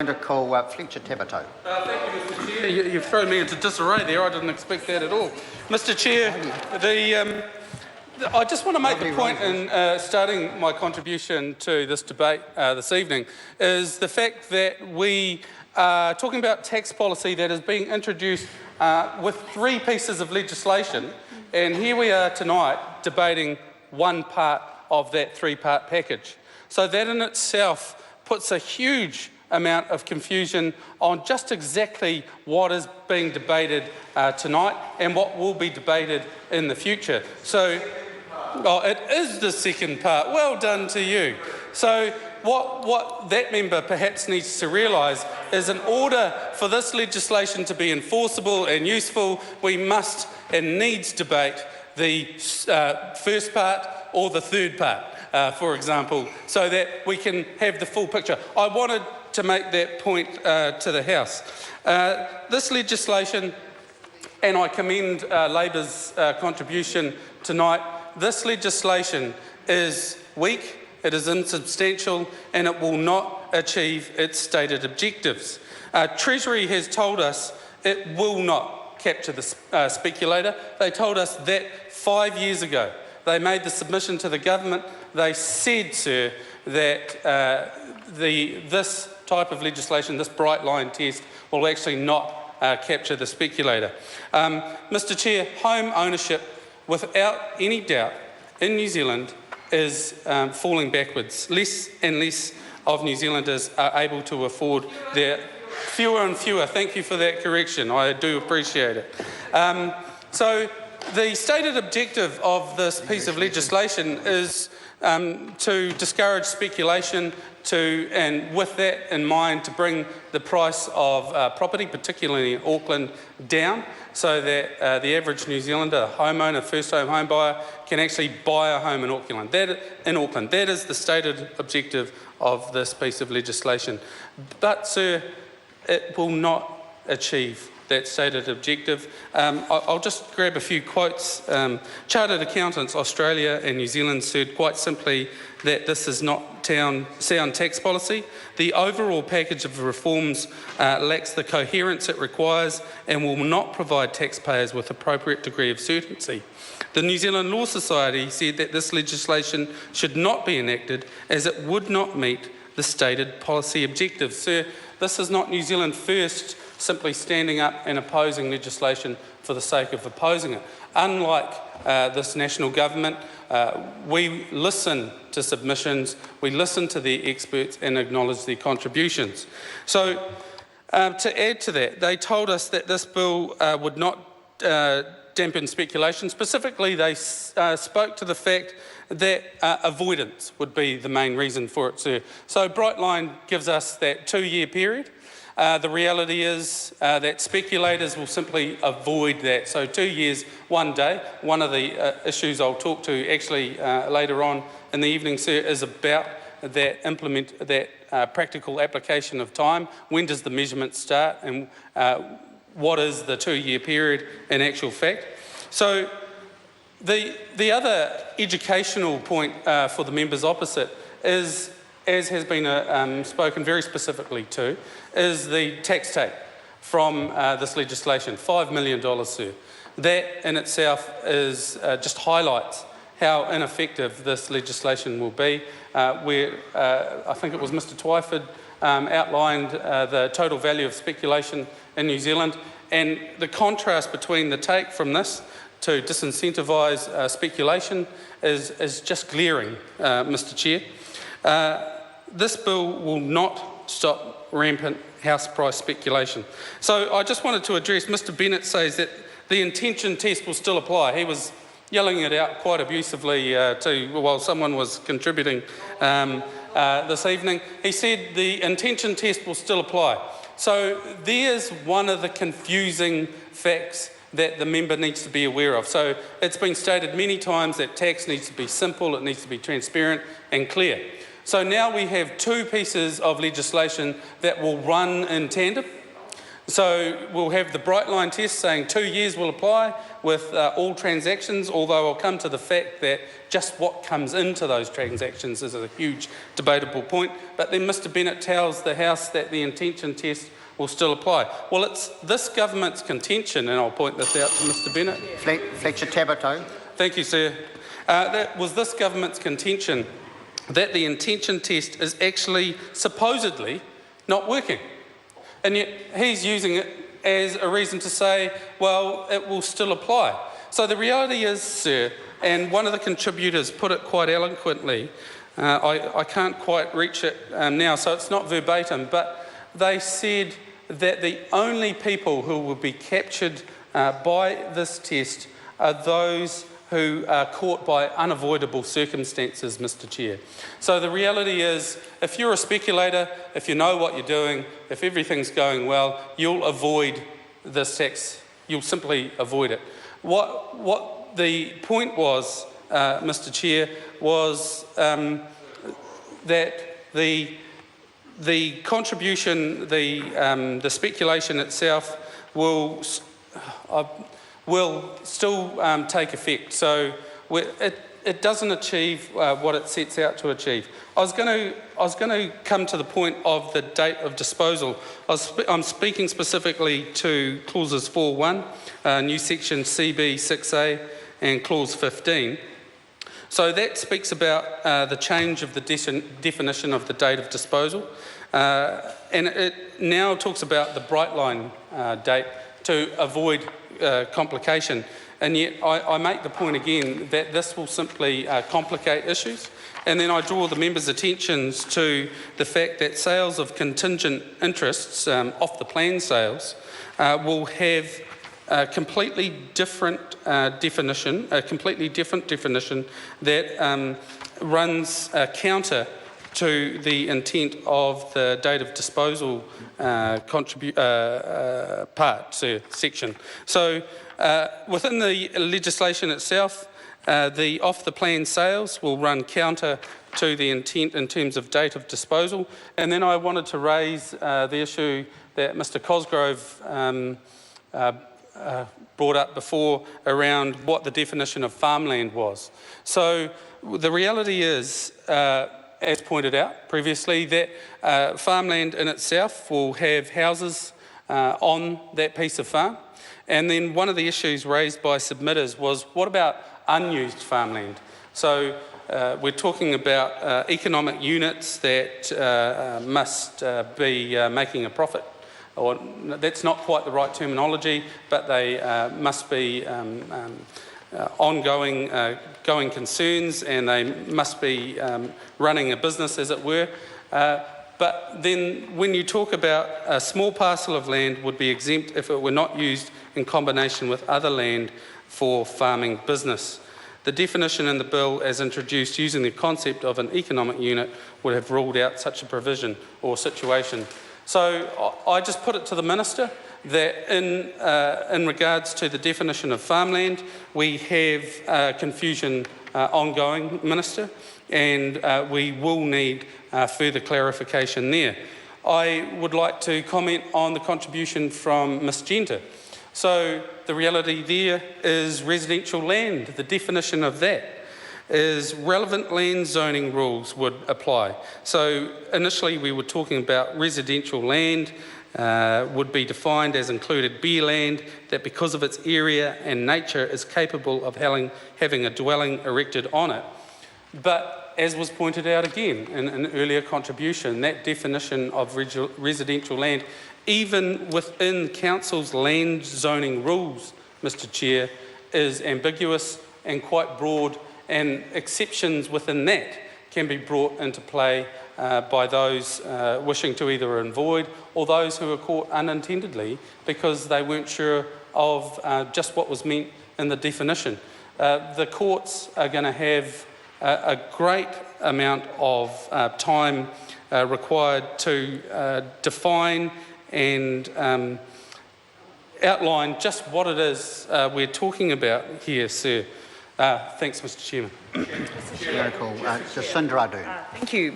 to call Fletcher Tabato. Thank you, Mr Chair. You've thrown me into disarray there. I didn't expect that at all. Mr Chair, I just want to make the point in starting my contribution to this debate this evening is the fact that we are talking about tax policy that is being introduced with 3 pieces of legislation, and here we are tonight debating one part of that 3-part package. So that in itself puts a huge amount of confusion on just exactly what is being debated tonight and what will be debated in the future. So, it is the second part. Well done to you. So what that member perhaps needs to realise is in order for this legislation to be enforceable and useful, we must and needs debate the first part or the third part, for example, so that we can have the full picture. I wanted to make that point to the House. This legislation, and I commend Labor's contribution tonight, this legislation is weak, it is insubstantial, and it will not achieve its stated objectives. Treasury has told us it will not capture the speculator. They told us that 5 years ago. They made the submission to the government. They said, sir, that this type of legislation, this bright line test, will actually not capture the speculator. Mr Chair, home ownership, without any doubt, in New Zealand is falling backwards. Less and less of New Zealanders are able to afford their... Fewer and fewer. Thank you for that correction. I do appreciate it. So the stated objective of this piece of legislation is to discourage speculation, and with that in mind, to bring the price of property, particularly in Auckland, down, so that the average New Zealander, homeowner, first home buyer, can actually buy a home in Auckland. That is the stated objective of this piece of legislation. But, sir, it will not achieve that stated objective. I'll just grab a few quotes. Chartered Accountants Australia and New Zealand said quite simply that this is not sound tax policy. The overall package of reforms lacks the coherence it requires and will not provide taxpayers with appropriate degree of certainty. The New Zealand Law Society said that this legislation should not be enacted as it would not meet the stated policy objectives. Sir, this is not New Zealand First simply standing up and opposing legislation for the sake of opposing it. Unlike this national government, we listen to submissions, we listen to the experts and acknowledge their contributions. So to add to that, they told us that this bill would not dampen speculation. Specifically, they spoke to the fact that avoidance would be the main reason for it, sir. So Brightline gives us that 2-year period. The reality is that speculators will simply avoid that. So 2 years, 1 day. One of the issues I'll talk to actually later on in the evening, sir, is about that practical application of time. When does the measurement start, and what is the 2-year period in actual fact? So the other educational point for the members opposite is, as has been spoken very specifically to, is the tax take from this legislation, $5 million, sir. That in itself is just highlights how ineffective this legislation will be. I think it was Mr Twyford outlined the total value of speculation in New Zealand, and the contrast between the take from this to disincentivise speculation is just glaring, Mr Chair. This bill will not stop rampant house price speculation. So I just wanted to address, Mr Bennett says that the intention test will still apply. He was yelling it out quite abusively while someone was contributing this evening. He said the intention test will still apply. So there's one of the confusing facts that the member needs to be aware of. So it's been stated many times that tax needs to be simple, it needs to be transparent and clear. So now we have 2 pieces of legislation that will run in tandem. So we'll have the bright line test saying 2 years will apply with all transactions, although I'll come to the fact that just what comes into those transactions is a huge debatable point. But then Mr Bennett tells the House that the intention test will still apply. Well, it's this government's contention, and I'll point this out to Mr Bennett. Fletcher Tabato. Thank you, sir. That was this government's contention that the intention test is actually supposedly not working. And yet he's using it as a reason to say, well, it will still apply. So the reality is, sir, and one of the contributors put it quite eloquently, I can't quite reach it now, so it's not verbatim, but they said that the only people who will be captured by this test are those who are caught by unavoidable circumstances, Mr Chair. So the reality is, if you're a speculator, if you know what you're doing, if everything's going well, you'll avoid this tax. You'll simply avoid it. What the point was, Mr Chair, was that the contribution, the speculation itself will still take effect. So it doesn't achieve what it sets out to achieve. I was going to come to the point of the date of disposal. I'm speaking specifically to clauses 4.1, new section CB 6A, and clause 15. So that speaks about the change of the definition of the date of disposal, and it now talks about the bright line date to avoid complication. And yet I make the point again that this will simply complicate issues. And then I draw the members' attentions to the fact that sales of contingent interests off the plan sales will have a completely different definition, that runs counter to the intent of the date of disposal section. So within the legislation itself, the off-the-plan sales will run counter to the intent in terms of date of disposal. And then I wanted to raise the issue that Mr Cosgrove brought up before around what the definition of farmland was. So the reality is, as pointed out previously, that farmland in itself will have houses on that piece of farm. And then one of the issues raised by submitters was, what about unused farmland? So we're talking about economic units that must be making a profit. Or that's not quite the right terminology, but they must be ongoing going concerns, and they must be running a business, as it were. But then when you talk about a small parcel of land would be exempt if it were not used in combination with other land for farming business. The definition in the bill as introduced using the concept of an economic unit would have ruled out such a provision or situation. So I just put it to the Minister that in regards to the definition of farmland, we have confusion ongoing, Minister, and we will need further clarification there. I would like to comment on the contribution from Ms Genter. So the reality there is residential land. The definition of that is relevant land zoning rules would apply. So initially we were talking about residential land would be defined as included bare land that because of its area and nature is capable of having a dwelling erected on it. But as was pointed out again in an earlier contribution, that definition of residential land, even within Council's land zoning rules, Mr Chair, is ambiguous and quite broad, and exceptions within that can be brought into play by those wishing to either avoid or those who are caught unintendedly because they weren't sure of just what was meant in the definition. The courts are going to have a great amount of time required to define and outline just what it is we're talking about here, sir. Thanks, Mr Chairman. Jacinda Ardern. Thank you.